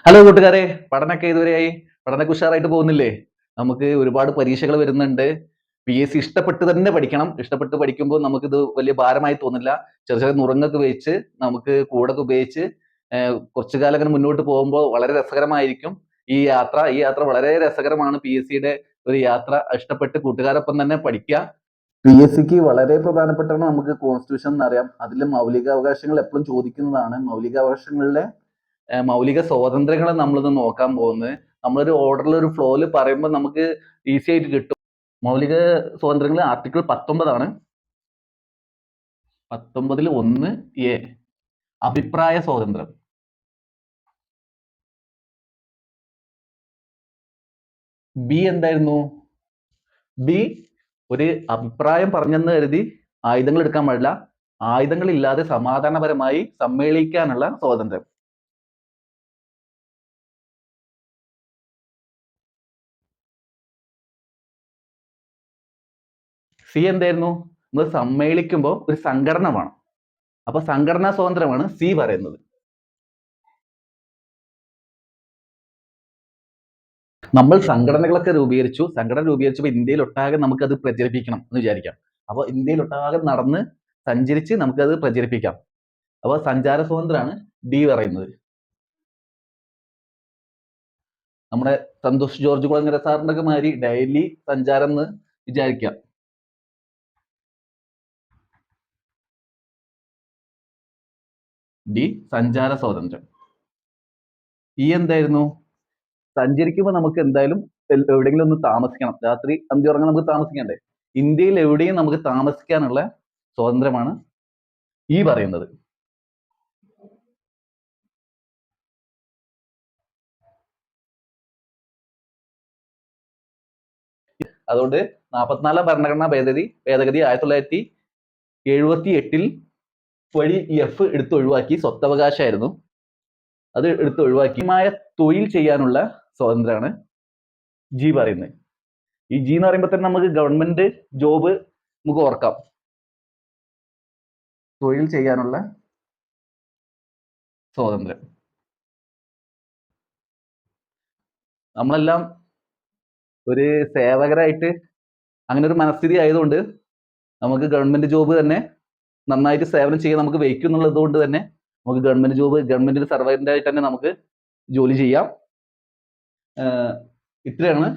Hello കൂട്ടുകാരെ, പഠനമൊക്കെ ഇതുവരെയായി? പഠനമൊക്കെ ഉഷാറായിട്ട് പോകുന്നില്ലേ? നമുക്ക് ഒരുപാട് പരീക്ഷകൾ വരുന്നുണ്ട്. PSC ഇഷ്ടപ്പെട്ട് തന്നെ പഠിക്കണം. ഇഷ്ടപ്പെട്ട് പഠിക്കുമ്പോൾ നമുക്കിത് വലിയ ഭാരമായി തോന്നില്ല. ചെറിയ ചെറിയ നുറുങ്ങൊക്കെ വെച്ച് നമുക്ക് കോഡൊക്കെ ഉപയോഗിച്ച് കുറച്ചു കാലം അങ്ങനെ മുന്നോട്ട് പോകുമ്പോൾ വളരെ രസകരമായിരിക്കും ഈ യാത്ര. ഈ യാത്ര വളരെ രസകരമാണ്. PSCയുടെ ഒരു യാത്ര. ഇഷ്ടപ്പെട്ട് കൂട്ടുകാരൊപ്പം തന്നെ പഠിക്കുക. PSCക്ക് വളരെ പ്രധാനപ്പെട്ടാണ് നമുക്ക് കോൺസ്റ്റിറ്റ്യൂഷൻ എന്നറിയാം. അതിലെ മൗലികാവകാശങ്ങൾ എപ്പോഴും ചോദിക്കുന്നതാണ്. മൗലികാവകാശങ്ങളിലെ മൗലിക സ്വാതന്ത്ര്യങ്ങളെ നമ്മളിന്ന് നോക്കാൻ പോകുന്നത്. നമ്മളൊരു ഓർഡറിൽ ഒരു ഫ്ലോയിൽ പറയുമ്പോൾ നമുക്ക് ഈസി ആയിട്ട് കിട്ടും. മൗലിക സ്വാതന്ത്ര്യങ്ങൾ ആർട്ടിക്കിൾ 19 ആണ്. 19 1A അഭിപ്രായ സ്വാതന്ത്ര്യം. ബി എന്തായിരുന്നു? ബി ഒരു അഭിപ്രായം പറഞ്ഞെന്ന് കരുതി ആയുധങ്ങൾ എടുക്കാൻ പാടില്ല. ആയുധങ്ങൾ ഇല്ലാതെ സമാധാനപരമായി സമ്മേളിക്കാനുള്ള സ്വാതന്ത്ര്യം. സി എന്തായിരുന്നു? നമ്മൾ സമ്മേളിക്കുമ്പോൾ ഒരു സംഘടന വേണം. അപ്പൊ സംഘടനാ സ്വാതന്ത്ര്യമാണ് സി പറയുന്നത്. നമ്മൾ സംഘടനകളൊക്കെ രൂപീകരിച്ചു. സംഘടന രൂപീകരിച്ചപ്പോൾ ഇന്ത്യയിൽ ഒട്ടാകെ നമുക്കത് പ്രചരിപ്പിക്കണം എന്ന് വിചാരിക്കാം. അപ്പോൾ ഇന്ത്യയിൽ ഒട്ടാകെ നടന്ന് സഞ്ചരിച്ച് നമുക്കത് പ്രചരിപ്പിക്കാം. അപ്പോൾ സഞ്ചാര സ്വാതന്ത്ര്യമാണ് ഡി പറയുന്നത്. നമ്മുടെ സന്തോഷ് ജോർജ് കുളങ്ങര സാറിന്റെ ഒക്കെ മാതിരി ഡെയിലി സഞ്ചാരം എന്ന് വിചാരിക്കാം. ഡി സഞ്ചാര സ്വാതന്ത്ര്യം. ഈ എന്തായിരുന്നു? സഞ്ചരിക്കുമ്പോൾ നമുക്ക് എന്തായാലും എവിടെയെങ്കിലും ഒന്ന് താമസിക്കണം. രാത്രി അന്തി ഉറങ്ങാൻ നമുക്ക് താമസിക്കണ്ടേ? ഇന്ത്യയിൽ എവിടെയും നമുക്ക് താമസിക്കാനുള്ള സ്വാതന്ത്ര്യമാണ് ഈ പറയുന്നത്. അതുകൊണ്ട് 44 ഭരണഘടനാ ഭേദഗതി 1978 വഴി എഫ് എടുത്ത് ഒഴിവാക്കി. സ്വത്തവകാശമായിരുന്നു, അത് എടുത്ത് ഒഴിവാക്കി. തൊഴിൽ ചെയ്യാനുള്ള സ്വാതന്ത്ര്യമാണ് ജി പറയുന്നത്. ഈ ജി എന്ന് പറയുമ്പോൾ തന്നെ നമുക്ക് ഗവൺമെന്റ് ജോബ് നമുക്ക് ഓർക്കാം. തൊഴിൽ ചെയ്യാനുള്ള സ്വാതന്ത്ര്യം. നമ്മളെല്ലാം ഒരു സേവകരായിട്ട് അങ്ങനെ ഒരു മനസ്ഥിതി ആയതുകൊണ്ട് നമുക്ക് ഗവൺമെന്റ് ജോബ് തന്നെ നന്നായിട്ട് സേവനം ചെയ്യാൻ നമുക്ക് വയ്ക്കും എന്നുള്ളത് കൊണ്ട് തന്നെ നമുക്ക് ഗവൺമെന്റ് ജോബ്, ഗവൺമെന്റിന്റെ സർവന്റ് ആയിട്ട് തന്നെ നമുക്ക് ജോലി ചെയ്യാം. ഇത്രയാണ്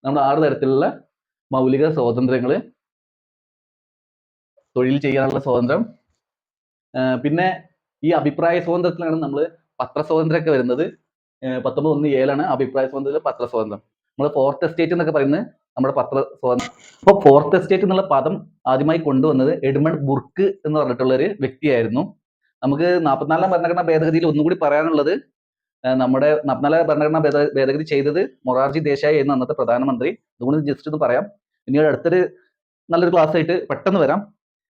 നമ്മൾ 6 തരത്തിലുള്ള മൗലിക സ്വാതന്ത്ര്യങ്ങൾ. തൊഴിൽ ചെയ്യാനുള്ള സ്വാതന്ത്ര്യം. പിന്നെ ഈ അഭിപ്രായ സ്വാതന്ത്ര്യത്തിലാണ് നമ്മൾ പത്രസ്വാതന്ത്ര്യമൊക്കെ വരുന്നത്. 19(1)(a) അഭിപ്രായ സ്വാതന്ത്ര്യം, പത്രസ്വാതന്ത്ര്യം. നമ്മൾ ഫോർത്ത് എസ്റ്റേറ്റ് എന്നൊക്കെ പറയുന്നത് നമ്മുടെ പത്ര സ്വാതന്ത്ര്യം. അപ്പോൾ ഫോർത്ത് എസ്റ്റേറ്റ് എന്നുള്ള പദം ആദ്യമായി കൊണ്ടുവന്നത് എഡ്മണ്ട് ബുർക്ക് എന്ന് പറഞ്ഞിട്ടുള്ള ഒരു വ്യക്തിയായിരുന്നു. നമുക്ക് 44 ഭരണഘടനാ ഭേദഗതിയിൽ ഒന്നുകൂടി പറയാനുള്ളത്, നമ്മുടെ 44 ഭരണഘടനാ ഭേദഗതി ചെയ്തത് മൊറാർജി ദേശായി എന്ന അന്നത്തെ പ്രധാനമന്ത്രി. അതുകൊണ്ട് ജസ്റ്റ് ഒന്ന് പറയാം. പിന്നീട് അടുത്തൊരു നല്ലൊരു ക്ലാസ് ആയിട്ട് പെട്ടെന്ന് വരാം.